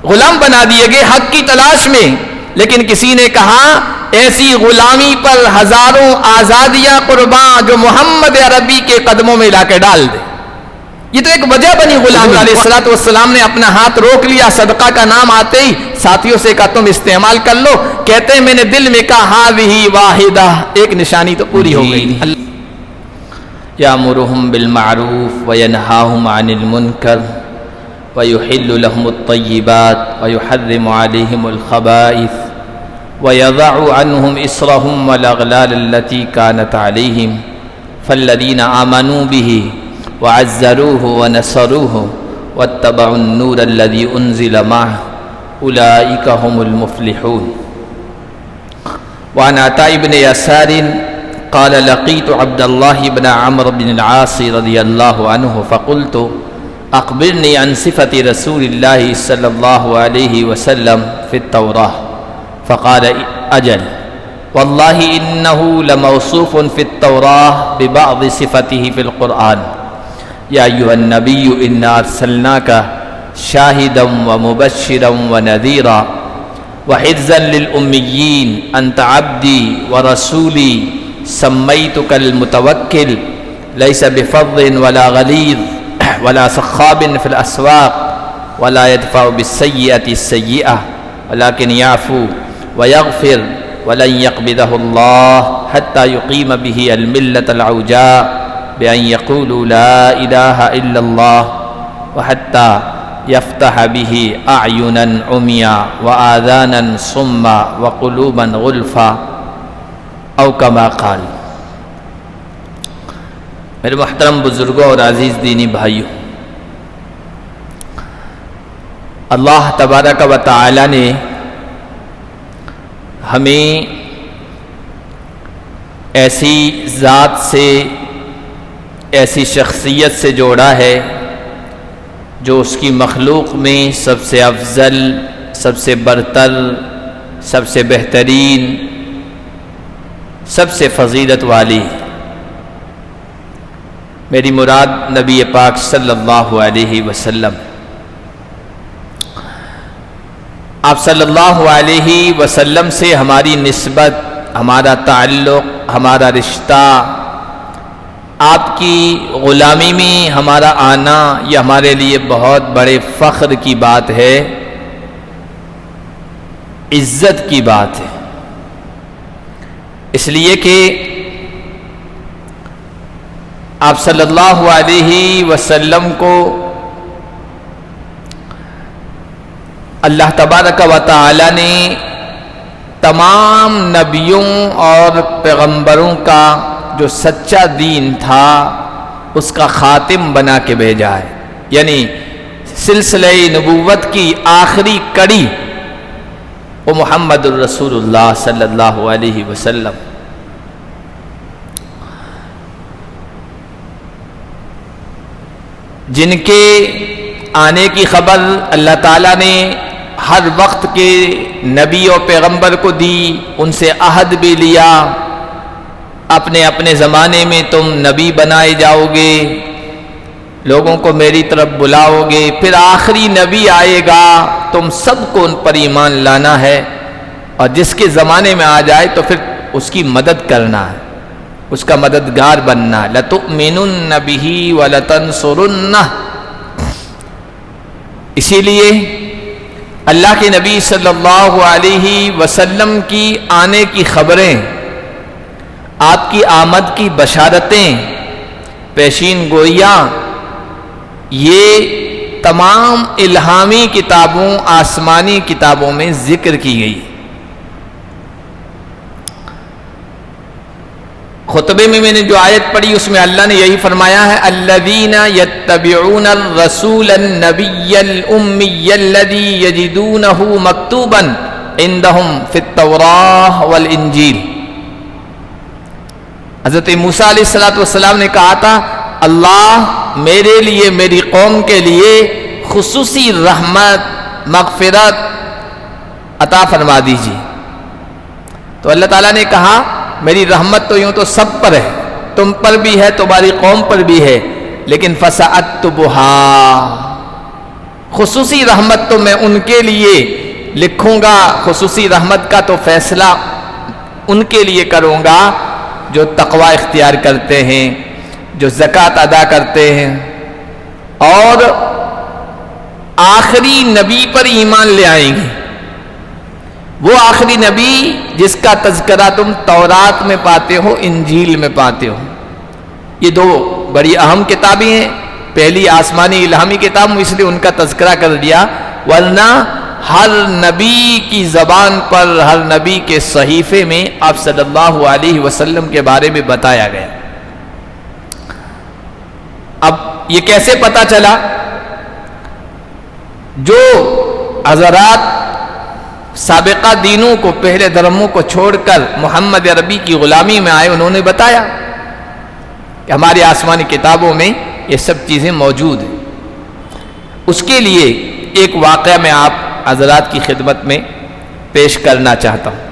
غلام بنا دیے گئے حق کی تلاش میں، لیکن کسی نے کہا ایسی غلامی پر ہزاروں آزادیاں قربان جو محمد عربی کے قدموں میں لا کے ڈال دے. یہ تو ایک وجہ بنی غلامی. علیہ الصلوۃ والسلام نے اپنا ہاتھ روک لیا، صدقہ کا نام آتے ہی ساتھیوں سے کہا تم استعمال کر لو. کہتے ہیں میں نے دل میں کہا ہذہ واحدہ، ایک نشانی تو پوری ہو گئی. یامرہم بالمعروف وینہاہم عن المنکر ویحل لهم الطیبات ویحرم علیہم الخبائث ویضع عنہم اسرہم والاغلال التي كانت علیہم فالذین آمنوا به وعزروه ونصروه واتبعوا النور الذي انزل معه اولئک هم المفلحون. وعن عطاء بن يسار قال لقيت عبد الله بن عمرو بن العاص رضي الله عنه فقلت اخبرني عن صفة رسول الله صلى الله عليه وسلم في التوراة فقال اجل والله انه لموصوف في التوراة ببعض صفته في القرآن يا أيها النبي إنا أرسلناك شاهدا ومبشرا ونذيرا وحرزا للأميين أنت عبدي ورسولي سميتك المتوكل ليس بفظ ولا غليظ ولا سخاب في الأسواق ولا يدفع بالسيئة السيئة ولكن يعفو ويغفر ولن يقبضه الله حتى يقيم به الملة العوجاء بأن يقولوا لا إله إلا الله وحتى يفتح به أعينا عميا وآذانا صما وقلوبا غلفا او كما قال. میرے محترم بزرگوں اور عزیز دینی بھائیوں، اللہ تبارک و تعالی نے ہمیں ایسی ذات سے، ایسی شخصیت سے جوڑا ہے جو اس کی مخلوق میں سب سے افضل، سب سے برتر، سب سے بہترین، سب سے فضیلت والی. میری مراد نبی پاک صلی اللہ علیہ وسلم. آپ صلی اللہ علیہ وسلم سے ہماری نسبت، ہمارا تعلق، ہمارا رشتہ، آپ کی غلامی میں ہمارا آنا یہ ہمارے لیے بہت بڑے فخر کی بات ہے، عزت کی بات ہے. اس لیے کہ آپ صلی اللہ علیہ وسلم کو اللہ تبارک و تعالی نے تمام نبیوں اور پیغمبروں کا جو سچا دین تھا اس کا خاتم بنا کے بھیجا ہے. یعنی سلسلہ نبوت کی آخری کڑی وہ محمد الرسول اللہ صلی اللہ علیہ وسلم. جن کے آنے کی خبر اللہ تعالیٰ نے ہر وقت کے نبی و پیغمبر کو دی، ان سے عہد بھی لیا، اپنے اپنے زمانے میں تم نبی بنائے جاؤ گے، لوگوں کو میری طرف بلاؤ گے، پھر آخری نبی آئے گا، تم سب کو ان پر ایمان لانا ہے، اور جس کے زمانے میں آ جائے تو پھر اس کی مدد کرنا ہے، اس کا مددگار بننا ہے. لَتُؤْمِنُنَّ بِهِ وَلَتَنْصُرُنَّهُ. اسی لیے اللہ کے نبی صلی اللہ علیہ وسلم کی آنے کی خبریں، آپ کی آمد کی بشارتیں، پیشین گوئیاں، یہ تمام الہامی کتابوں، آسمانی کتابوں میں ذکر کی گئی. خطبے میں نے جو آیت پڑھی اس میں اللہ نے یہی فرمایا ہے الذین یتبعون الرسول النبی الامی الذی یجدونہ مکتوبا عندہم فی التوراۃ والانجیل. حضرت موسیٰ علیہ السلام نے کہا تھا اللہ میرے لیے، میری قوم کے لیے خصوصی رحمت، مغفرت عطا فرما دیجیے. تو اللہ تعالیٰ نے کہا میری رحمت تو یوں تو سب پر ہے، تم پر بھی ہے، تمہاری قوم پر بھی ہے، لیکن فَسَأَكْتُبُهَا، خصوصی رحمت تو میں ان کے لیے لکھوں گا، خصوصی رحمت کا تو فیصلہ ان کے لیے کروں گا جو تقوی اختیار کرتے ہیں، جو زکوٰۃ ادا کرتے ہیں اور آخری نبی پر ایمان لے آئیں گے۔ وہ آخری نبی جس کا تذکرہ تم تورات میں پاتے ہو، انجیل میں پاتے ہو۔ یہ دو بڑی اہم کتابیں ہیں، پہلی آسمانی الہامی کتاب، اس لیے ان کا تذکرہ کر دیا، ورنہ ہر نبی کی زبان پر، ہر نبی کے صحیفے میں آپ صلی اللہ علیہ وسلم کے بارے میں بتایا گیا۔ اب یہ کیسے پتا چلا؟ جو حضرات سابقہ دینوں کو، پہلے دھرموں کو چھوڑ کر محمد عربی کی غلامی میں آئے، انہوں نے بتایا کہ ہماری آسمانی کتابوں میں یہ سب چیزیں موجود ہیں۔ اس کے لیے ایک واقعہ میں آپ حضرات کی خدمت میں پیش کرنا چاہتا ہوں۔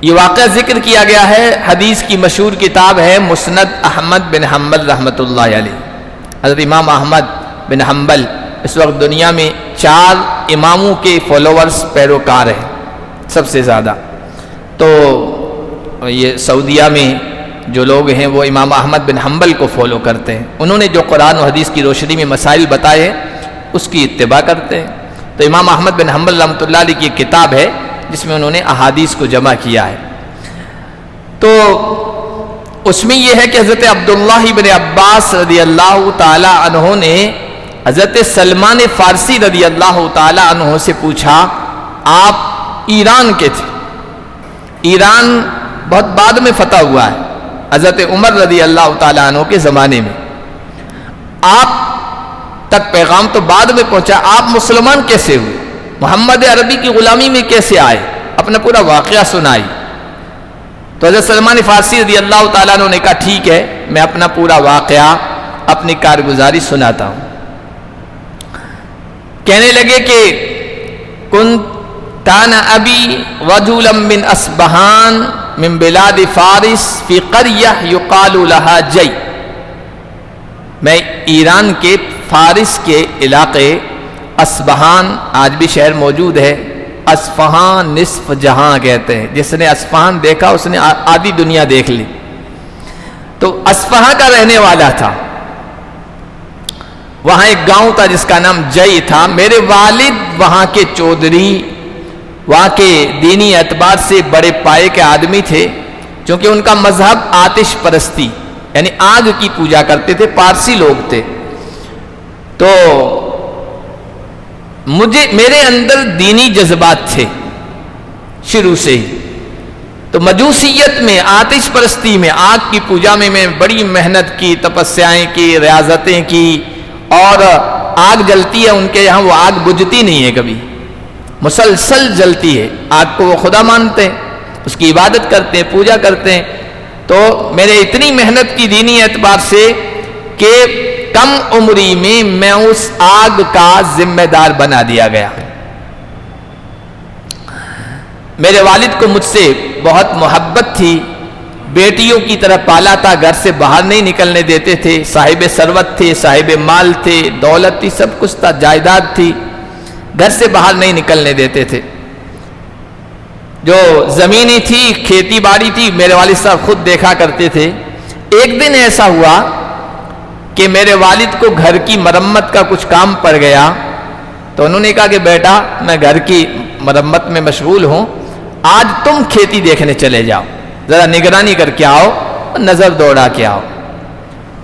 یہ واقعہ ذکر کیا گیا ہے، حدیث کی مشہور کتاب ہے مسند احمد بن حنبل رحمۃ اللہ علیہ۔ حضرت امام احمد بن حنبل اس وقت دنیا میں 4 اماموں کے فالوورز، پیروکار ہیں سب سے زیادہ۔ تو یہ سعودیہ میں جو لوگ ہیں وہ امام احمد بن حنبل کو فالو کرتے ہیں، انہوں نے جو قرآن و حدیث کی روشنی میں مسائل بتائے ہیں اس کی اتباع کرتے ہیں۔ تو امام احمد بن حنبل رحمۃ اللہ علیہ کی ایک کتاب ہے جس میں انہوں نے احادیث کو جمع کیا ہے۔ تو اس میں یہ ہے کہ حضرت عبداللہ بن عباس رضی اللہ تعالی عنہ نے حضرت سلمان فارسی رضی اللہ تعالی عنہ سے پوچھا، آپ ایران کے تھے، ایران بہت بعد میں فتح ہوا ہے، حضرت عمر رضی اللہ تعالی عنہ کے زمانے میں، آپ تک پیغام تو بعد میں پہنچا، آپ مسلمان کیسے ہوئے، محمد عربی کی غلامی میں کیسے آئے، اپنا پورا واقعہ سنائی۔ تو حضرت سلمان فارسی رضی اللہ تعالیٰ عنہ نے کہا ٹھیک ہے، میں اپنا پورا واقعہ، اپنی کارگزاری سناتا ہوں۔ کہنے لگے کہ کان ابی رجلا من اصبہان من بلاد فارس فی قریہ یقال لہا جی، میں ایران کے فارس کے علاقے اصبہان، آج بھی شہر موجود ہے، اصفہان نصف جہاں کہتے ہیں، جس نے اصفہان دیکھا اس نے آدھی دنیا دیکھ لی۔ تو اصفہان کا رہنے والا تھا، وہاں ایک گاؤں تھا جس کا نام جئی تھا، میرے والد وہاں کے چودھری، وہاں کے دینی اعتبار سے بڑے پائے کے آدمی تھے، چونکہ ان کا مذہب آتش پرستی یعنی آگ کی پوجا کرتے تھے، پارسی لوگ تھے۔ تو میرے اندر دینی جذبات تھے شروع سے ہی، تو مجوسیت میں، آتش پرستی میں، آگ کی پوجا میں میں بڑی محنت کی، تپسیائیں کی، ریاضتیں کی، اور آگ جلتی ہے ان کے یہاں، وہ آگ بجھتی نہیں ہے کبھی، مسلسل جلتی ہے، آگ کو وہ خدا مانتے ہیں، اس کی عبادت کرتے ہیں، پوجا کرتے ہیں۔ تو میں نے اتنی محنت کی دینی اعتبار سے کہ کم عمری میں اس آگ کا ذمہ دار بنا دیا گیا۔ میرے والد کو مجھ سے بہت محبت تھی، بیٹیوں کی طرح پالا تھا، گھر سے باہر نہیں نکلنے دیتے تھے، صاحب ثروت تھے، صاحب مال تھے، دولت تھی، سب کچھ تھا، جائیداد تھی، گھر سے باہر نہیں نکلنے دیتے تھے۔ جو زمینی تھی، کھیتی باڑی تھی، میرے والد صاحب خود دیکھا کرتے تھے۔ ایک دن ایسا ہوا کہ میرے والد کو گھر کی مرمت کا کچھ کام پڑ گیا، تو انہوں نے کہا کہ بیٹا میں گھر کی مرمت میں مشغول ہوں، آج تم کھیتی دیکھنے چلے جاؤ، ذرا نگرانی کر کے آؤ، نظر دوڑا کے آؤ۔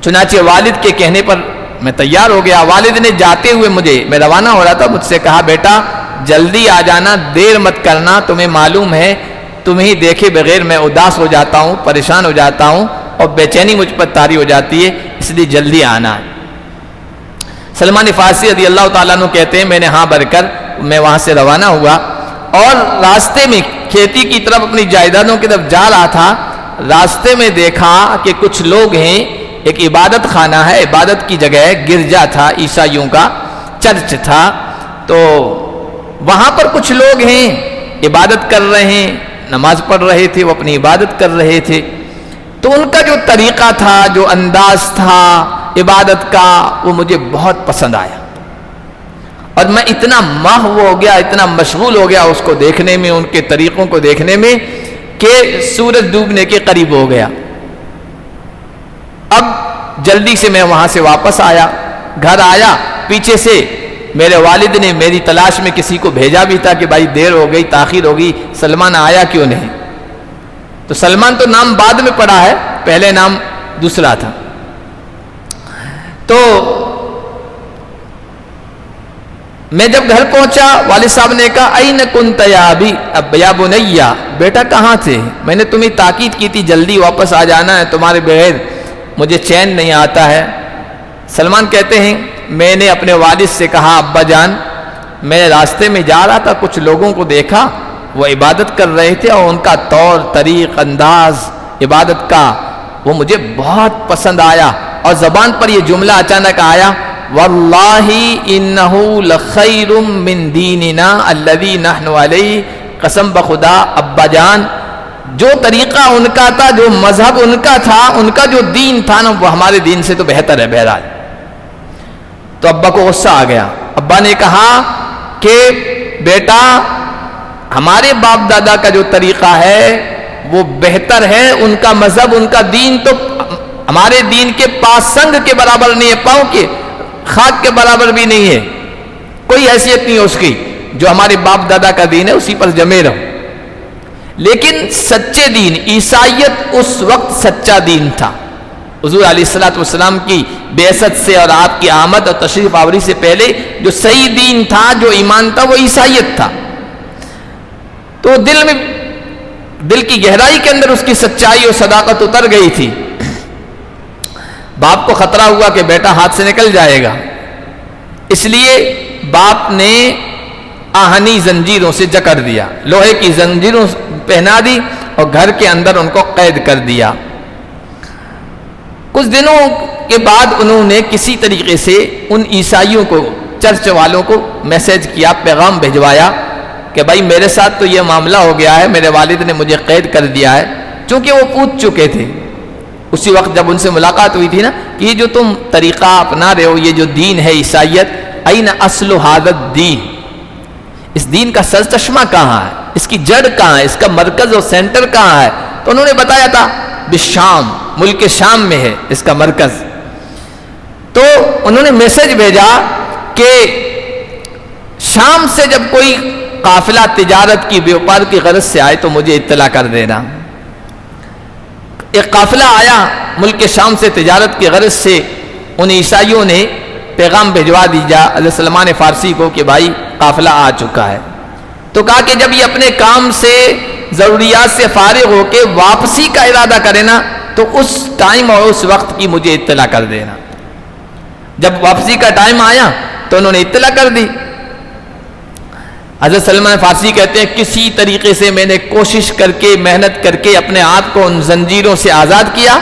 چنانچہ والد کے کہنے پر میں تیار ہو گیا۔ والد نے جاتے ہوئے میں روانہ ہو رہا تھا، مجھ سے کہا بیٹا جلدی آ جانا، دیر مت کرنا، تمہیں معلوم ہے تمہیں دیکھے بغیر میں اداس ہو جاتا ہوں، پریشان ہو جاتا ہوں، اور بے چینی مجھ پر طاری ہو جاتی ہے، اس لیے جلدی آنا ہے۔ سلمان فارسی رضی اللہ تعالیٰ عنہ کہتے ہیں میں نے ہاں بھر کر میں وہاں سے روانہ ہوا، اور راستے میں کھیتی کی طرف، اپنی جائیدادوں کی طرف جا رہا تھا، راستے میں دیکھا کہ کچھ لوگ ہیں، ایک عبادت خانہ ہے، عبادت کی جگہ ہے، گرجا تھا، عیسائیوں کا چرچ تھا، تو وہاں پر کچھ لوگ ہیں عبادت کر رہے ہیں، نماز پڑھ رہے تھے، وہ اپنی عبادت کر رہے تھے۔ تو ان کا جو طریقہ تھا، جو انداز تھا، عبادت کا وہ مجھے بہت پسند آیا، اور میں اتنا محو ہو گیا، اتنا مشغول ہو گیا اس کو دیکھنے میں، ان کے طریقوں کو دیکھنے میں، کہ سورج ڈوبنے کے قریب ہو گیا۔ اب جلدی سے میں وہاں سے واپس آیا، گھر آیا، پیچھے سے میرے والد نے میری تلاش میں کسی کو بھیجا بھی تھا کہ بھائی دیر ہو گئی، تاخیر ہو گئی، سلمان آیا کیوں نہیں؟ تو سلمان تو نام بعد میں پڑا ہے، پہلے نام دوسرا تھا۔ تو میں جب گھر پہنچا، والد صاحب نے کہا این کنت یا ابی، اب یا بنیا، بیٹا کہاں تھے؟ میں نے تمہیں تاکید کی تھی جلدی واپس آ جانا ہے، تمہارے بغیر مجھے چین نہیں آتا ہے۔ سلمان کہتے ہیں میں نے اپنے والد سے کہا ابا جان، میں راستے میں جا رہا تھا، کچھ لوگوں کو دیکھا وہ عبادت کر رہے تھے، اور ان کا طور طریق انداز عبادت کا وہ مجھے بہت پسند آیا، اور زبان پر یہ جملہ اچانک آیا واللہ انہ لخیر من دیننا الذی نحن علیہ، قسم بخدا ابا جان جو طریقہ ان کا تھا، جو مذہب ان کا تھا، ان کا جو دین تھا نا، وہ ہمارے دین سے تو بہتر ہے۔ بہرحال تو ابا کو غصہ آ گیا، ابا نے کہا کہ بیٹا ہمارے باپ دادا کا جو طریقہ ہے وہ بہتر ہے، ان کا مذہب، ان کا دین تو ہمارے دین کے پاسنگ کے برابر نہیں ہے، پاؤں کے خاک کے برابر بھی نہیں ہے، کوئی حیثیت نہیں ہے اس کی، جو ہمارے باپ دادا کا دین ہے اسی پر جمے رہو۔ لیکن سچے دین، عیسائیت اس وقت سچا دین تھا، حضور علیہ الصلوۃ والسلام کی بعثت سے اور آپ کی آمد اور تشریف آوری سے پہلے جو صحیح دین تھا، جو ایمان تھا، وہ عیسائیت تھا۔ تو دل کی گہرائی کے اندر اس کی سچائی اور صداقت اتر گئی تھی۔ باپ کو خطرہ ہوا کہ بیٹا ہاتھ سے نکل جائے گا، اس لیے باپ نے آہنی زنجیروں سے جکڑ دیا، لوہے کی زنجیروں پہنا دی اور گھر کے اندر ان کو قید کر دیا۔ کچھ دنوں کے بعد انہوں نے کسی طریقے سے ان عیسائیوں کو، چرچ والوں کو میسج کیا، پیغام بھجوایا کہ بھائی میرے ساتھ تو یہ معاملہ ہو گیا ہے، میرے والد نے مجھے قید کر دیا ہے، چونکہ وہ پوچھ چکے تھے اسی وقت جب ان سے ملاقات ہوئی تھی نا، کہ یہ جو تم طریقہ اپنا رہے ہو، یہ جو دین ہے عیسائیت، این اصل ھذا الدین، اس دین کا سرچشمہ کہاں ہے، اس کی جڑ کہاں ہے، اس کا مرکز اور سینٹر کہاں ہے؟ تو انہوں نے بتایا تھا بالشام، ملک شام میں ہے اس کا مرکز۔ تو انہوں نے میسج بھیجا کہ شام سے جب کوئی قافلہ تجارت کی، بیوپار کی غرض سے آئے تو مجھے اطلاع کر دینا۔ ایک قافلہ آیا ملک شام سے تجارت کی غرض سے، ان عیسائیوں نے پیغام بھجوا دیا حضرت سلمان فارسی کو کہ بھائی قافلہ آ چکا ہے۔ تو کہا کہ جب یہ اپنے کام سے، ضروریات سے فارغ ہو کے واپسی کا ارادہ کرے نا، تو اس ٹائم اور اس وقت کی مجھے اطلاع کر دینا۔ جب واپسی کا ٹائم آیا تو انہوں نے اطلاع کر دی۔ حضرت سلمان فارسی کہتے ہیں کسی طریقے سے میں نے کوشش کر کے، محنت کر کے اپنے آپ کو ان زنجیروں سے آزاد کیا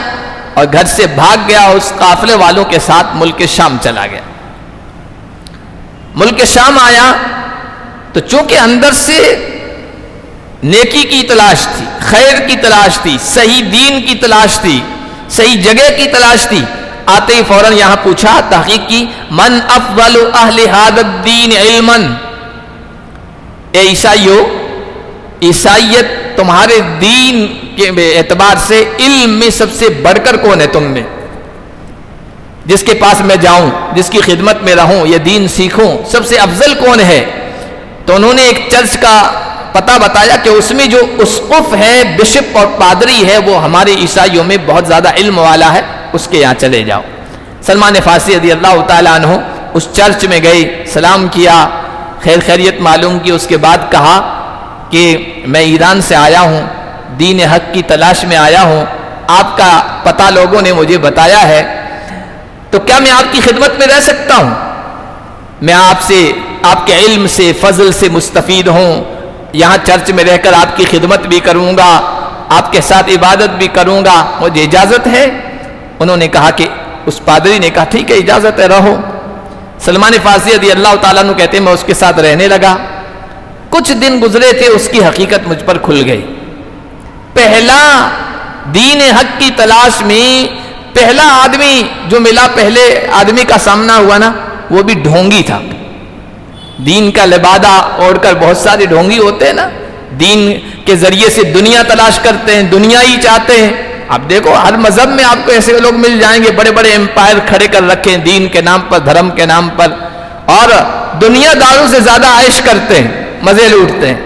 اور گھر سے بھاگ گیا، اس قافلے والوں کے ساتھ ملک شام چلا گیا۔ ملک شام آیا تو چونکہ اندر سے نیکی کی تلاش تھی، خیر کی تلاش تھی، صحیح دین کی تلاش تھی، صحیح جگہ کی تلاش تھی، آتے ہی فوراً یہاں پوچھا، تحقیق کی، من افضل اہل ھذا الدین علما، اے عیسائیو، عیسائیت تمہارے دین کے اعتبار سے علم میں سب سے بڑھ کر کون ہے تم میں؟ جس کے پاس میں جاؤں، جس کی خدمت میں رہوں، یہ دین سیکھوں، سب سے افضل کون ہے؟ تو انہوں نے ایک چرچ کا پتہ بتایا کہ اس میں جو اسقف ہے، بشپ اور پادری ہے، وہ ہمارے عیسائیوں میں بہت زیادہ علم والا ہے، اس کے یہاں چلے جاؤ۔ سلمان فارسی رضی اللہ تعالیٰ عنہ اس چرچ میں گئے، سلام کیا، خیر خیریت معلوم کی، اس کے بعد کہا کہ میں ایران سے آیا ہوں، دین حق کی تلاش میں آیا ہوں، آپ کا پتہ لوگوں نے مجھے بتایا ہے، تو کیا میں آپ کی خدمت میں رہ سکتا ہوں؟ میں آپ سے، آپ کے علم سے، فضل سے مستفید ہوں، یہاں چرچ میں رہ کر آپ کی خدمت بھی کروں گا، آپ کے ساتھ عبادت بھی کروں گا، مجھے اجازت ہے؟ انہوں نے کہا کہ، اس پادری نے کہا ٹھیک ہے اجازت ہے، رہو۔ سلمان فارسی رضی اللہ تعالیٰ عنہ کہتے ہیں میں اس کے ساتھ رہنے لگا، کچھ دن گزرے تھے، اس کی حقیقت مجھ پر کھل گئی۔ پہلا دین حق کی تلاش میں پہلا آدمی جو ملا، پہلے آدمی کا سامنا ہوا نا، وہ بھی ڈھونگی تھا. دین کا لبادہ اوڑھ کر بہت سارے ڈھونگی ہوتے ہیں نا، دین کے ذریعے سے دنیا تلاش کرتے ہیں، دنیا ہی چاہتے ہیں. آپ دیکھو ہر مذہب میں آپ کو ایسے لوگ مل جائیں گے، بڑے بڑے امپائر کھڑے کر رکھے ہیں دین کے نام پر، دھرم کے نام پر، اور دنیا داروں سے زیادہ عائش کرتے ہیں، مزے لوٹتے ہیں.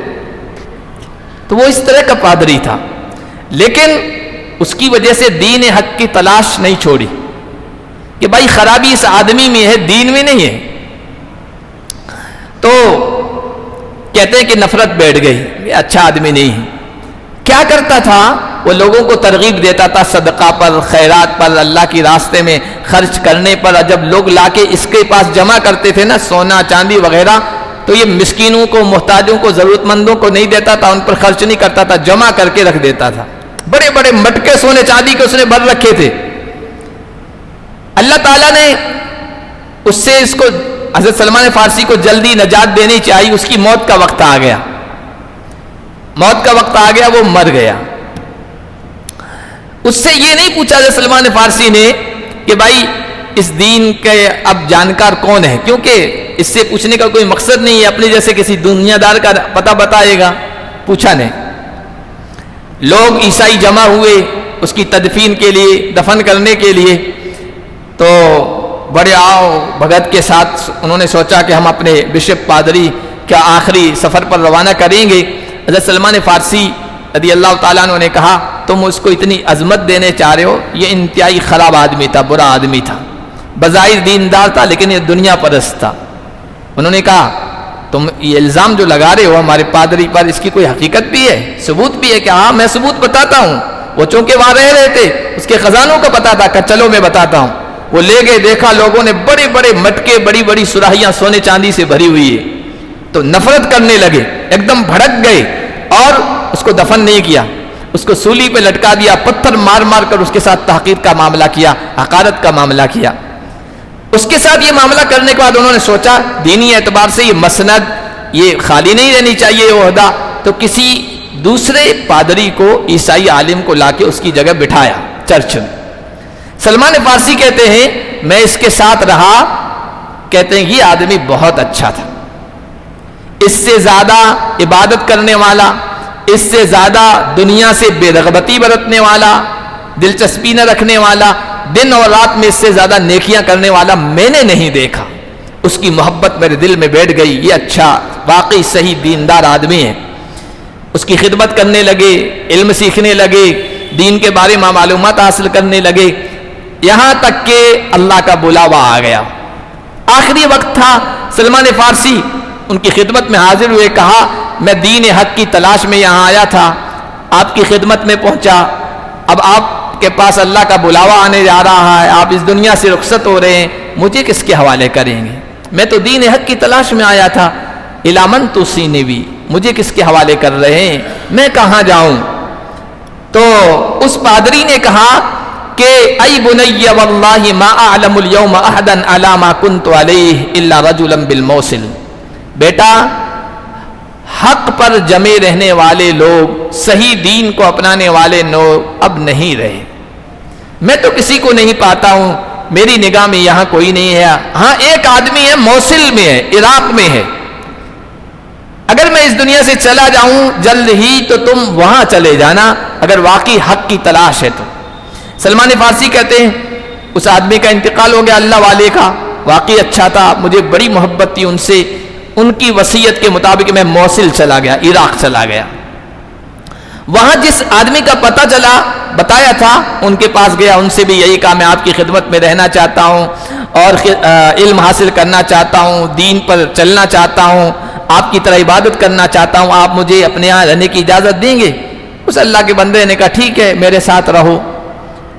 تو وہ اس طرح کا پادری تھا، لیکن اس کی وجہ سے دین حق کی تلاش نہیں چھوڑی کہ بھائی خرابی اس آدمی میں ہے، دین میں نہیں ہے. تو کہتے ہیں کہ نفرت بیٹھ گئی، یہ اچھا آدمی نہیں ہے. کیا کرتا تھا؟ وہ لوگوں کو ترغیب دیتا تھا صدقہ پر، خیرات پر، اللہ کی راستے میں خرچ کرنے پر. جب لوگ لا کے اس کے پاس جمع کرتے تھے نا سونا چاندی وغیرہ، تو یہ مسکینوں کو، محتاجوں کو، ضرورت مندوں کو نہیں دیتا تھا، ان پر خرچ نہیں کرتا تھا، جمع کر کے رکھ دیتا تھا. بڑے بڑے مٹکے سونے چاندی کے اس نے بھر رکھے تھے. اللہ تعالیٰ نے اس سے اس کو، حضرت سلمان فارسی کو جلدی نجات دینی چاہیے. اس کی موت کا وقت آ گیا، موت کا وقت آ گیا، وہ مر گیا. اس سے یہ نہیں پوچھا حضرت سلمان فارسی نے کہ بھائی اس دین کے اب جانکار کون ہے، کیونکہ اس سے پوچھنے کا کوئی مقصد نہیں ہے، اپنے جیسے کسی دنیا دار کا پتہ بتائے گا. پوچھا نہیں. لوگ عیسائی جمع ہوئے اس کی تدفین کے لیے، دفن کرنے کے لیے. تو بڑے آؤ بھگت کے ساتھ انہوں نے سوچا کہ ہم اپنے بشپ پادری کا آخری سفر پر روانہ کریں گے. حضرت سلمان فارسی رضی اللہ تعالیٰ عنہ نے کہا تم اس کو اتنی عظمت دینے چاہ رہے ہو، یہ انتہائی خراب آدمی تھا، برا آدمی تھا، بظاہر دیندار تھا لیکن یہ دنیا پرست تھا. انہوں نے کہا تم یہ الزام جو لگا رہے ہو ہمارے پادری پر، اس کی کوئی حقیقت بھی ہے، ثبوت بھی ہے؟ کہ ہاں میں ثبوت بتاتا ہوں. وہ چونکہ وہاں رہ رہے تھے، اس کے خزانوں کا پتا تھا، کہ چلو میں بتاتا ہوں. وہ لے گئے، دیکھا لوگوں نے بڑے بڑے مٹکے، بڑی بڑی سراہیاں سونے چاندی سے بھری ہوئی ہے. تو نفرت کرنے لگے، ایک دم بھڑک گئے اور اس کو دفن نہیں کیا، اس کو سولی پہ لٹکا دیا، پتھر مار مار کر اس کے ساتھ تحقیر کا معاملہ کیا، حقارت کا معاملہ کیا. اس کے ساتھ یہ معاملہ کرنے کے بعد انہوں نے سوچا دینی اعتبار سے یہ مسند، یہ خالی نہیں رہنی چاہیے یہ عہدہ. تو کسی دوسرے پادری کو، عیسائی عالم کو لا کے اس کی جگہ بٹھایا چرچ میں. سلمان فارسی کہتے ہیں میں اس کے ساتھ رہا، کہتے ہیں یہ آدمی بہت اچھا تھا، اس سے زیادہ عبادت کرنے والا، اس سے زیادہ دنیا سے بے رغبتی برتنے والا، دلچسپی نہ رکھنے والا، دن اور رات میں اس سے زیادہ نیکیاں کرنے والا میں نے نہیں دیکھا. اس کی محبت میرے دل میں بیٹھ گئی، یہ اچھا واقعی صحیح دیندار آدمی ہے. اس کی خدمت کرنے لگے، علم سیکھنے لگے، دین کے بارے میں معلومات حاصل کرنے لگے، یہاں تک کہ اللہ کا بلاوا آ گیا. آخری وقت تھا، سلمان فارسی ان کی خدمت میں حاضر ہوئے. کہا میں دین حق کی تلاش میں یہاں آیا تھا، آپ کی خدمت میں پہنچا، اب آپ کے پاس اللہ کا بلاوا آنے جا رہا ہے، آپ اس دنیا سے رخصت ہو رہے ہیں، مجھے کس کے حوالے کریں گے؟ میں تو دین حق کی تلاش میں آیا تھا. الامن توصینی بھی، مجھے کس کے حوالے کر رہے ہیں، میں کہاں جاؤں؟ تو اس پادری نے کہا کہ ای بنی واللہ ما اعلم اليوم احدا علی ما کنت علیہ الا رجلا بالموصل. بیٹا حق پر جمے رہنے والے لوگ، صحیح دین کو اپنانے والے لوگ اب نہیں رہے. میں تو کسی کو نہیں پاتا ہوں، میری نگاہ میں یہاں کوئی نہیں ہے. ہاں ایک آدمی ہے، موصل میں ہے، عراق میں ہے. اگر میں اس دنیا سے چلا جاؤں جلد ہی تو تم وہاں چلے جانا اگر واقعی حق کی تلاش ہے تو. سلمان فارسی کہتے ہیں اس آدمی کا انتقال ہو گیا، اللہ والے کا، واقعی اچھا تھا، مجھے بڑی محبت تھی ان سے. ان کی وصیت کے مطابق میں موصل چلا گیا، عراق چلا گیا. وہاں جس آدمی کا پتہ چلا، بتایا تھا، ان کے پاس گیا، ان سے بھی یہی کہا میں آپ کی خدمت میں رہنا چاہتا ہوں اور علم حاصل کرنا چاہتا ہوں، دین پر چلنا چاہتا ہوں، آپ کی طرح عبادت کرنا چاہتا ہوں، آپ مجھے اپنے یہاں رہنے کی اجازت دیں گے؟ اس اللہ کے بندے نے کہا ٹھیک ہے، میرے ساتھ رہو.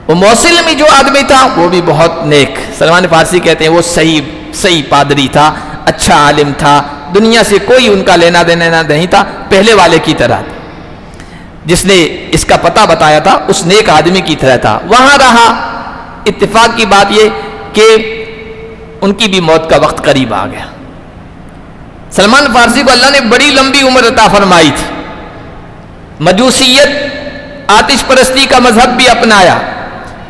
وہ موصل میں جو آدمی تھا وہ بھی بہت نیک، سلمان فارسی کہتے ہیں وہ صحیح پادری تھا، اچھا عالم تھا، دنیا سے کوئی ان کا لینا دینا نہیں تھا، پہلے والے کی طرح تھا. جس نے اس کا پتہ بتایا تھا اس نیک آدمی کی طرح تھا. وہاں رہا. اتفاق کی بات یہ کہ ان کی بھی موت کا وقت قریب آ گیا. سلمان فارسی کو اللہ نے بڑی لمبی عمر عطا فرمائی تھی. مجوسیت، آتش پرستی کا مذہب بھی اپنایا،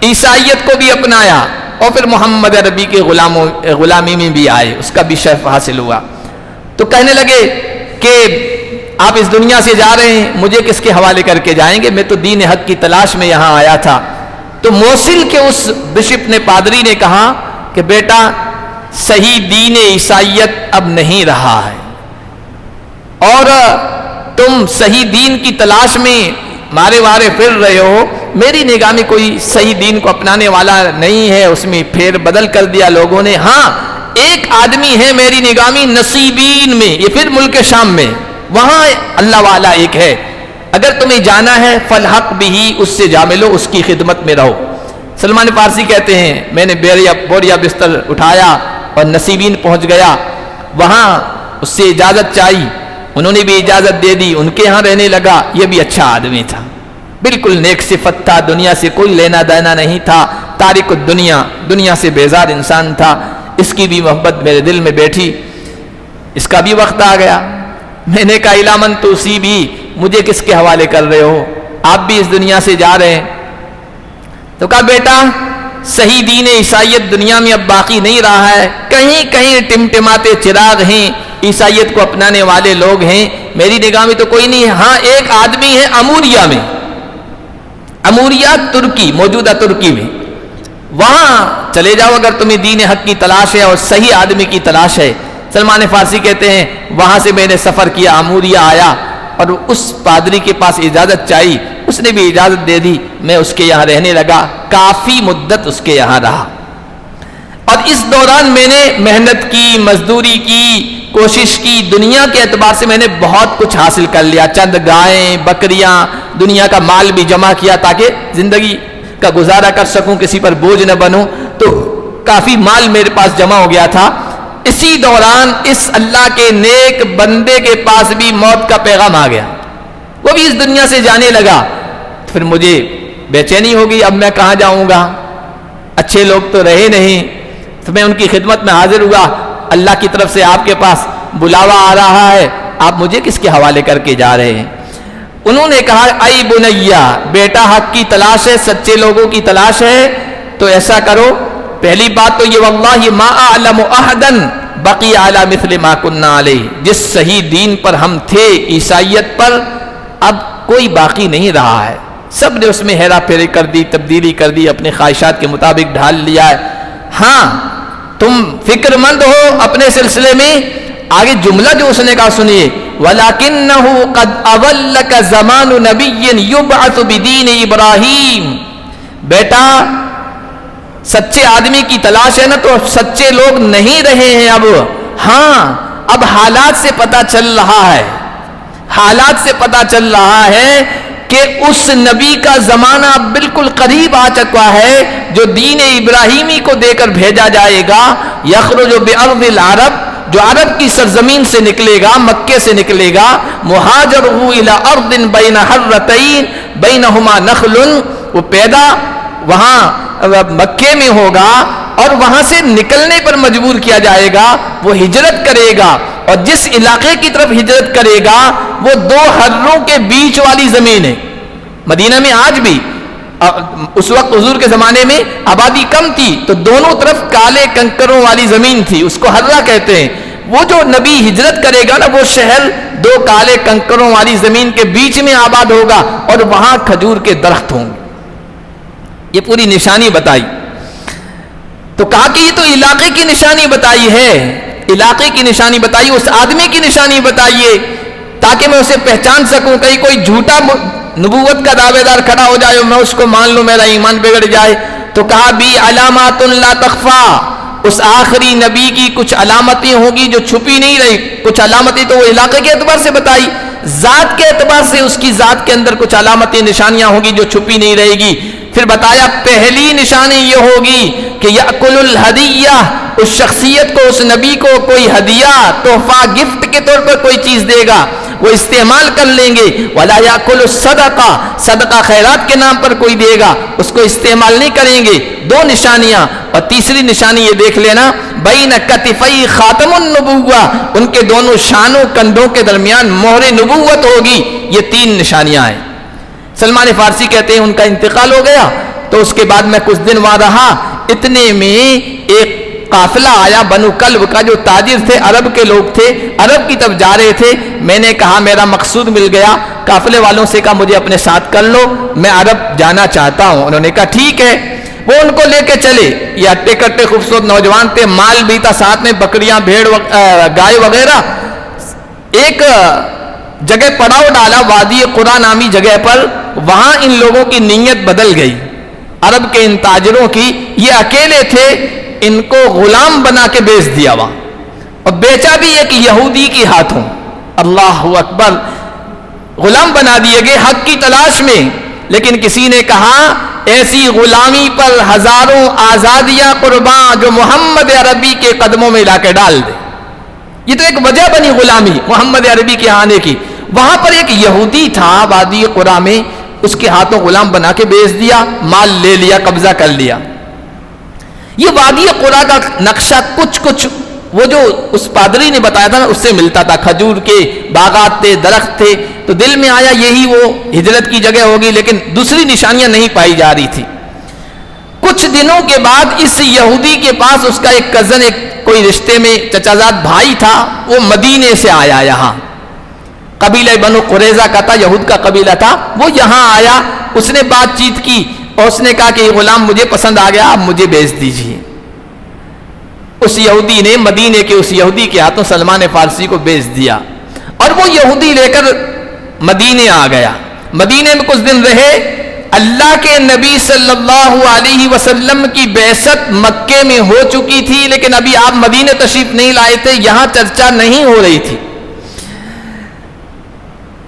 عیسائیت کو بھی اپنایا اور پھر محمد عربی کے غلامی میں بھی آئے، اس کا بھی شرف حاصل ہوا۔ تو کہنے لگے کہ آپ اس دنیا سے جا رہے ہیں، مجھے کس کے حوالے کر کے جائیں گے، میں تو دین حق کی تلاش میں یہاں آیا تھا۔ تو موصل کے اس بشپ نے، پادری نے کہا کہ بیٹا صحیح دین عیسائیت اب نہیں رہا ہے، اور تم صحیح دین کی تلاش میں مارے وارے پھر رہے ہو، میری نگاہ میں کوئی صحیح دین کو اپنانے والا نہیں ہے، اس میں پھیر بدل کر دیا لوگوں نے۔ ہاں ایک آدمی ہے میری نگاہ میں نصیبین میں، یہ پھر ملک شام میں، وہاں اللہ والا ایک ہے، اگر تمہیں جانا ہے فالحق بھی، اس سے جا ملو، اس کی خدمت میں رہو۔ سلمان فارسی کہتے ہیں میں نے بوریا بستر اٹھایا اور نصیبین پہنچ گیا، وہاں اس سے اجازت چاہی، انہوں نے بھی اجازت دے دی، ان کے ہاں رہنے لگا۔ یہ بھی اچھا آدمی تھا، بالکل نیک صفت تھا، دنیا سے کوئی لینا دینا نہیں تھا، تارک الدنیا، دنیا سے بیزار انسان تھا۔ اس کی بھی محبت میرے دل میں بیٹھی، اس کا بھی وقت آ گیا۔ میں نے کہا الامن توسی بھی، مجھے کس کے حوالے کر رہے ہو، آپ بھی اس دنیا سے جا رہے ہیں؟ تو کہا بیٹا صحیح دین عیسائیت دنیا میں اب باقی نہیں رہا ہے، کہیں کہیں ٹمٹماتے چراغ ہیں، عیسائیت کو اپنانے والے لوگ ہیں، میری نگاہ میں تو کوئی نہیں ہے۔ ہاں ایک آدمی ہے اموریا میں، اموریا ترکی، موجودہ ترکی میں، وہاں چلے جاؤ اگر تمہیں دین حق کی تلاش ہے اور صحیح آدمی کی تلاش ہے۔ سلمان فارسی کہتے ہیں وہاں سے میں نے سفر کیا، اموریا آیا اور اس پادری کے پاس اجازت چاہی، اس نے بھی اجازت دے دی، میں اس کے یہاں رہنے لگا، کافی مدت اس کے یہاں رہا۔ اور اس دوران میں نے محنت کی، مزدوری کی، کوشش کی، دنیا کے اعتبار سے میں نے بہت کچھ حاصل کر لیا، چند گائیں، بکریاں، دنیا کا مال بھی جمع کیا تاکہ زندگی کا گزارا کر سکوں، کسی پر بوجھ نہ بنوں، تو کافی مال میرے پاس جمع ہو گیا تھا۔ اسی دوران اس اللہ کے نیک بندے کے پاس بھی موت کا پیغام آ گیا، وہ بھی اس دنیا سے جانے لگا۔ پھر مجھے بے چینی ہوگی، اب میں کہاں جاؤں گا، اچھے لوگ تو رہے نہیں، تو میں ان کی خدمت میں حاضر ہوا، اللہ کی طرف سے آپ کے پاس بلاوا آ رہا ہے، آپ مجھے کس کے حوالے کر کے جا رہے ہیں؟ انہوں نے کہا اے بنیا، بیٹا حق کی تلاش ہے، سچے لوگوں کی تلاش ہے، تو ایسا کرو، پہلی بات تو یہ واللہ ما اعلم احدا بقی علی مثل ما كنا علیہ، جس صحیح دین پر ہم تھے عیسائیت پر، اب کوئی باقی نہیں رہا ہے، سب نے اس میں ہیرا پھیری کر دی، تبدیلی کر دی، اپنے خواہشات کے مطابق ڈھال لیا ہے۔ ہاں تم فکر مند ہو اپنے سلسلے میں، آگے جملہ جو اس نے کہا سنیے، وَلَكِنَّهُ قَدْ أَوَلَّكَ زَمَانُ نَبِيٍّ يُبْعَثُ بِدِينِ إِبْرَاهِيمَ، بیٹا سچے آدمی کی تلاش ہے نا، تو سچے لوگ نہیں رہے ہیں اب، ہاں اب حالات سے پتہ چل رہا ہے، حالات سے پتہ چل رہا ہے کہ اس نبی کا زمانہ بالکل قریب آ چکا ہے جو دین ابراہیمی کو دے کر بھیجا جائے گا، یخرج بارض العرب، جو عرب کی سرزمین سے نکلے گا، مکے سے نکلے گا، مہاجرہ الی ارض بین حرتین بینہما نخل، وہ پیدا وہاں مکے میں ہوگا اور وہاں سے نکلنے پر مجبور کیا جائے گا، وہ ہجرت کرے گا، اور جس علاقے کی طرف ہجرت کرے گا وہ دو حروں کے بیچ والی زمین ہے۔ مدینہ میں آج بھی اس وقت حضور کے زمانے میں آبادی کم تھی، تو دونوں طرف کالے کنکروں والی زمین تھی، اس کو حرہ کہتے ہیں۔ وہ جو نبی ہجرت کرے گا نا، وہ شہر دو کالے کنکروں والی زمین کے بیچ میں آباد ہوگا اور وہاں کھجور کے درخت ہوں گے۔ یہ پوری نشانی بتائی، تو کہا کہ یہ تو علاقے کی نشانی بتائی ہے، علاقے کی نشانی بتائی، اس آدمی کی نشانی بتائیے تاکہ میں اسے پہچان سکوں، کہیں کوئی جھوٹا نبوت کا دعوے دار کھڑا ہو جائے، میں اس کو مان لوں، میرا ایمان بگڑ جائے۔ تو کہا بھی علامات لا تخفا، اس آخری نبی کی کچھ علامتیں ہوں گی جو چھپی نہیں رہی، کچھ علامتیں تو وہ علاقے کے اعتبار سے بتائی، ذات کے اعتبار سے اس کی ذات کے اندر کچھ علامتیں نشانیاں ہوں گی جو چھپی نہیں رہے گی۔ پھر بتایا پہلی نشانی یہ ہوگی کہ یأکل الہدیہ، اس شخصیت کو، اس نبی کو کوئی ہدیہ، تحفہ، گفٹ کے طور پر کوئی چیز دے گا، وہ استعمال کر لیں گے۔ ولا یأکل الصدقہ، صدقہ خیرات کے نام پر کوئی دے گا، اس کو استعمال نہیں کریں گے۔ دو نشانیاں، اور تیسری نشانی یہ دیکھ لینا، بین کتفی خاتم النبوہ، ان کے دونوں شانوں کندھوں کے درمیان مہر نبوت ہوگی۔ یہ تین نشانیاں ہیں۔ سلمان فارسی کہتے ہیں ان کا انتقال ہو گیا تو تو اس کے بعد میں کچھ دن وہاں رہا. اتنے میں ایک قافلہ آیا بنو کلب کا, جو تاجر تھے, عرب کے لوگ تھے, عرب کی طرف جا رہے تھے. میں نے کہا میرا مقصود مل گیا. قافلے والوں سے کہا مجھے اپنے ساتھ کر لو, میں عرب جانا چاہتا ہوں. انہوں نے کہا ٹھیک ہے. وہ ان کو لے کے چلے. یہ ہٹے کٹے خوبصورت نوجوان تھے, مال بھی تھا ساتھ میں, بکریاں, بھیڑ, گائے وغیرہ. ایک جگہ پڑاؤ ڈالا وادی قرا نامی جگہ پر. وہاں ان لوگوں کی نیت بدل گئی, عرب کے ان تاجروں کی. یہ اکیلے تھے, ان کو غلام بنا کے بیچ دیا وہاں, اور بیچا بھی ایک یہودی کے ہاتھوں. اللہ اکبر. غلام بنا دیے گئے حق کی تلاش میں. لیکن کسی نے کہا ایسی غلامی پر ہزاروں آزادیاں قربان جو محمد عربی کے قدموں میں لا کے ڈال دے. یہ تو ایک وجہ بنی غلامی محمد عربی کے آنے کی. وہاں پر ایک یہودی تھا وادی قرا میں, اس کے ہاتھوں غلام بنا کے بیچ دیا, مال لے لیا, قبضہ کر لیا. یہ وادی قرا کا نقشہ کچھ وہ جو اس پادری نے بتایا تھا نا, اس سے ملتا تھا. کھجور کے باغات تھے, درخت تھے. تو دل میں آیا یہی وہ ہجرت کی جگہ ہوگی, لیکن دوسری نشانیاں نہیں پائی جا رہی تھی. کچھ دنوں کے بعد اس یہودی کے پاس اس کا ایک کزن, ایک کوئی رشتے میں چچازاد بھائی تھا, وہ مدینے سے آیا یہاں. قبیلہ بنو قریظہ کا تھا, یہود کا قبیلہ تھا. وہ یہاں آیا, اس نے بات چیت کی اور اس نے کہا کہ یہ غلام مجھے پسند آ گیا, آپ مجھے بیچ دیجیے. اس یہودی نے مدینے کے اس یہودی کے ہاتھوں سلمان فارسی کو بیچ دیا, اور وہ یہودی لے کر مدینے آ گیا. مدینے میں کچھ دن رہے. اللہ کے نبی صلی اللہ علیہ وسلم کی بعثت مکے میں ہو چکی تھی, لیکن ابھی آپ مدینے تشریف نہیں لائے تھے, یہاں چرچا نہیں ہو رہی تھی.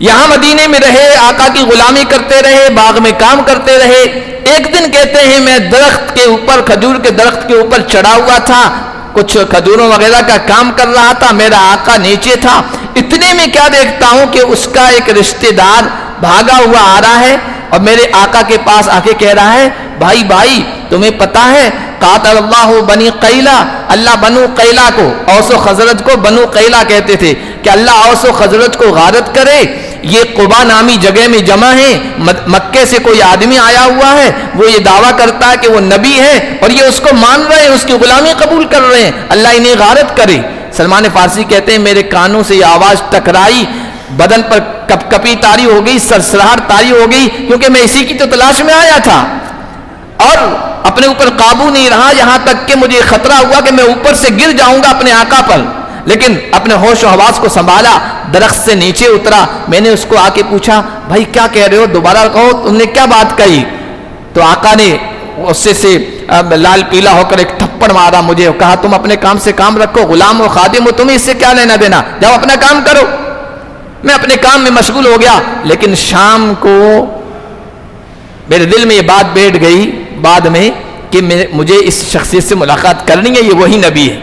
یہاں مدینے میں رہے, آقا کی غلامی کرتے رہے, باغ میں کام کرتے رہے. ایک دن کہتے ہیں میں درخت کے اوپر, کھجور کے درخت کے اوپر چڑھا ہوا تھا, کچھ کھجوروں وغیرہ کا کام کر رہا تھا, میرا آقا نیچے تھا. اتنے میں کیا دیکھتا ہوں کہ اس کا ایک رشتہ دار بھاگا ہوا آ رہا ہے اور میرے آقا کے پاس آ کے کہہ رہا ہے بھائی بھائی تمہیں پتا ہے قاتل اللہ بنی قیلہ, اللہ بنو قیلہ کو, اوس و خزرج کو بنو قیلہ کہتے تھے, کہ اللہ اوس و خزرج کو غارت کرے. یہ قبا نامی جگہ میں جمع ہے, مکے سے کوئی آدمی آیا ہوا ہے, وہ یہ دعویٰ کرتا ہے کہ وہ نبی ہے, اور یہ اس کو مان رہے ہیں, اس کی غلامی قبول کر رہے ہیں, اللہ انہیں غارت کرے. سلمان فارسی کہتے ہیں میرے کانوں سے یہ آواز ٹکرائی, بدن پر کپ کپی طاری ہو گئی, سرسراہٹ طاری ہو گئی, کیونکہ میں اسی کی تو تلاش میں آیا تھا, اور اپنے اوپر قابو نہیں رہا, یہاں تک کہ مجھے خطرہ ہوا کہ میں اوپر سے گر جاؤں گا اپنے آقا پر. لیکن اپنے ہوش و حواس کو سنبھالا, درخت سے نیچے اترا. میں نے اس کو آ کے پوچھا بھائی کیا کہہ رہے ہو, دوبارہ کہو, تم نے کیا بات کہی. تو آقا نے غصے سے لال پیلا ہو کر ایک تھپڑ مارا مجھے, کہا تم اپنے کام سے کام رکھو, غلام و خادم ہو, تمہیں اس سے کیا لینا دینا, جاؤ اپنا کام کرو. میں اپنے کام میں مشغول ہو گیا. لیکن شام کو میرے دل میں یہ بات بیٹھ گئی بعد میں کہ مجھے اس شخصیت سے ملاقات کرنی ہے, یہ وہی نبی ہے.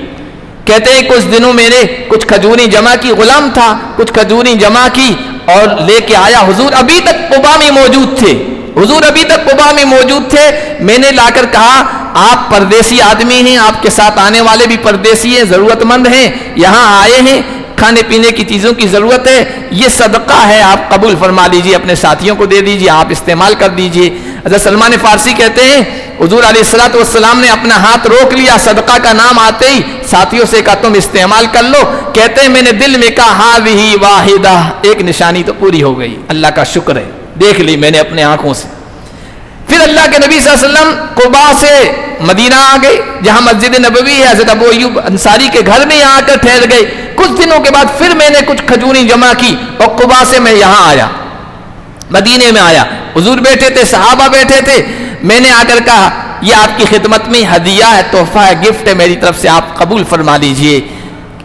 کہتے ہیں کچھ دنوں میں نے کچھ کھجوریں جمع کی, غلام تھا, کچھ کھجوریں جمع کی اور لے کے آیا. حضور ابھی تک قبا میں موجود تھے, حضور ابھی تک قبا میں موجود تھے. میں نے لا کر کہا آپ پردیسی آدمی ہیں, آپ کے ساتھ آنے والے بھی پردیسی ہیں, ضرورت مند ہیں, یہاں آئے ہیں, کھانے پینے کی چیزوں کی ضرورت ہے, یہ صدقہ ہے, آپ قبول فرما لیجئے, اپنے ساتھیوں کو دے دیجئے, آپ استعمال کر دیجئے. حضرت سلمان فارسی کہتے ہیں حضور علیہ الصلوۃ والسلام نے اپنا ہاتھ روک لیا, صدقہ کا نام آتے ہی ساتھیوں سے کہا تم استعمال کر لو. کہتے ہیں میں نے دل میں کہا ہذہ واحدہ, ایک نشانی تو پوری ہو گئی, اللہ کا شکر ہے, دیکھ لی میں نے اپنے آنکھوں سے. پھر اللہ کے نبی صلی اللہ علیہ وسلم قباء سے مدینہ آ گئے, جہاں مسجد نبوی ہے, حضرت ابو ایوب انصاری کے گھر میں آ کر ٹھہر گئے. کچھ دنوں کے بعد پھر میں نے کچھ کھجوریں جمع کی اور قباء سے میں یہاں آیا, مدینے میں آیا. حضور بیٹھے تھے, صحابہ بیٹھے تھے. میں نے آ کر کہا یہ آپ کی خدمت میں ہدیہ ہے, تحفہ ہے, گفٹ ہے میری طرف سے, آپ قبول فرما لیجئے.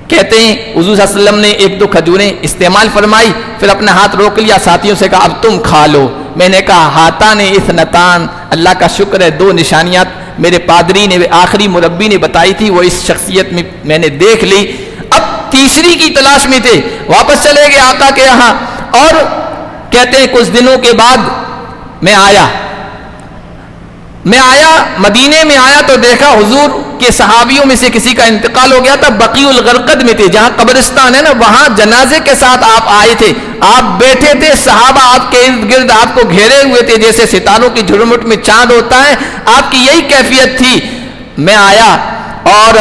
کہتے ہیں حضور صلی اللہ علیہ وسلم نے ایک دو کھجوریں استعمال فرمائی, پھر اپنا ہاتھ روک لیا, ساتھیوں سے کہا اب تم کھا لو. میں نے کہا ہاتان اثنتان, اللہ کا شکر ہے, دو نشانیات میرے پادری نے, آخری مربی نے بتائی تھی, وہ اس شخصیت میں نے دیکھ لی. اب تیسری کی تلاش میں تھے, واپس چلے گئے آقا کے یہاں. اور کہتے ہیں کچھ دنوں کے بعد میں آیا, میں آیا، مدینے میں آیا تو دیکھا حضور کے صحابیوں میں سے کسی کا انتقال ہو گیا تھا، بقیع الغرقد میں تھے، جہاں قبرستان ہے نا، وہاں جنازے کے ساتھ آپ آئے تھے، آپ بیٹھے تھے، صحابہ آپ کے ارد گرد آپ کو گھیرے ہوئے تھے، جیسے ستاروں کی جھرمٹ میں چاند ہوتا ہے، آپ کی یہی کیفیت تھی۔ میں آیا اور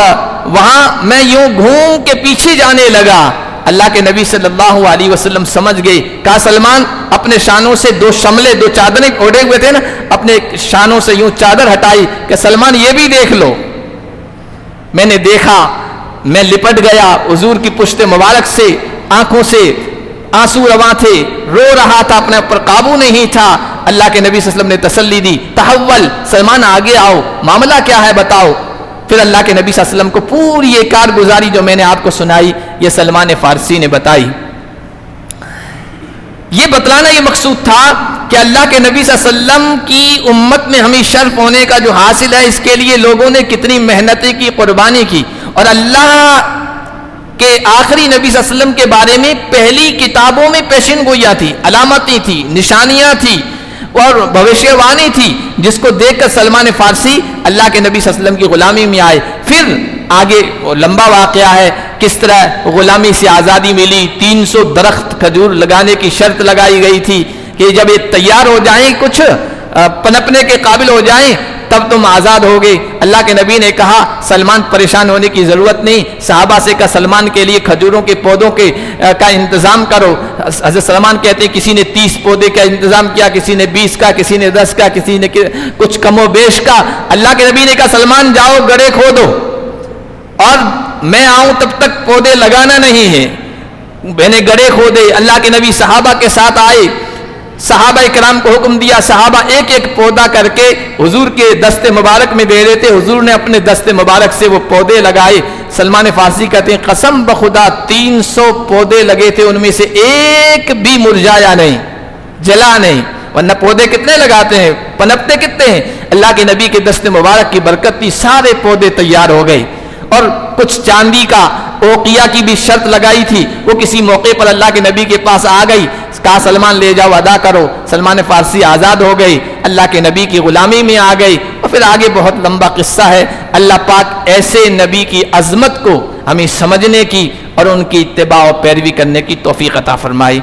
وہاں میں یوں گھوم کے پیچھے جانے لگا، اللہ کے نبی صلی اللہ علیہ وسلم سمجھ گئے، کہا سلمان اپنے شانوں سے دو شملے، دو چادریں اوڑھے ہوئے تھے نا، اپنے شانوں سے یوں چادر ہٹائی کہ سلمان یہ بھی دیکھ لو۔ میں نے دیکھا، میں لپٹ گیا حضور کی پشت مبارک سے، آنکھوں سے آنسو رواں تھے، رو رہا تھا، اپنے اوپر قابو نہیں تھا۔ اللہ کے نبی صلی اللہ علیہ وسلم نے تسلی دی، تحول سلمان آگے آؤ، معاملہ کیا ہے بتاؤ۔ پھر اللہ کے نبی صلی اللہ علیہ وسلم کو پوری یہ کارگزاری جو میں نے آپ کو سنائی، یہ سلمان فارسی نے بتائی۔ یہ بتلانا یہ مقصود تھا کہ اللہ کے نبی صلی اللہ علیہ وسلم کی امت میں ہمیں شرف ہونے کا جو حاصل ہے، اس کے لیے لوگوں نے کتنی محنتیں کی، قربانی کی، اور اللہ کہ آخری نبی صلی اللہ علیہ وسلم کے بارے میں پہلی کتابوں میں پیشن گوئیاں تھی، علامتیں تھی، نشانیاں تھی اور بھوشیوانی تھی، جس کو دیکھ کر سلمان فارسی اللہ کے نبی صلی اللہ علیہ وسلم کی غلامی میں آئے۔ پھر آگے لمبا واقعہ ہے، کس طرح غلامی سے آزادی ملی، 300 درخت کھجور لگانے کی شرط لگائی گئی تھی کہ جب یہ تیار ہو جائیں، کچھ پنپنے کے قابل ہو جائیں، تب تم آزاد ہوگے۔ اللہ کے نبی نے کہا سلمان پریشان ہونے کی ضرورت نہیں، صحابہ سے کہا سلمان کے لیے کھجوروں کے پودوں کا انتظام کرو۔ حضرت سلمان کہتے ہیں کسی نے 30 پودے کا انتظام کیا، کسی نے 20 کا، کسی نے 10 کا، کسی نے کچھ کم و بیش کا۔ اللہ کے نبی نے کہا سلمان جاؤ گڑھے کھودو اور میں آؤں تب تک پودے لگانا نہیں ہے۔ میں نے گڑھے کھودے، اللہ کے نبی صحابہ کے ساتھ آئے، صحابہ کرام کو حکم دیا، صحابہ ایک ایک پودا کر کے حضور کے دست مبارک میں دے دیتے، حضور نے اپنے دست مبارک سے وہ پودے لگائے۔ سلمان فارسی کہتے ہیں قسم بخدا 300 پودے لگے تھے، ان میں سے ایک بھی مرجھایا نہیں، جلا نہیں، ورنہ پودے کتنے لگاتے ہیں، پنپتے کتنے ہیں۔ اللہ کے نبی کے دست مبارک کی برکت تھی، سارے پودے تیار ہو گئے۔ اور کچھ چاندی کا اوقیہ کی بھی شرط لگائی تھی، وہ کسی موقع پر اللہ کے نبی کے پاس آ گئی، کہا سلمان لے جاؤ ادا کرو۔ سلمان فارسی آزاد ہو گئی، اللہ کے نبی کی غلامی میں آ گئی، اور پھر آگے بہت لمبا قصہ ہے۔ اللہ پاک ایسے نبی کی عظمت کو ہمیں سمجھنے کی اور ان کی اتباع و پیروی کرنے کی توفیق عطا فرمائی۔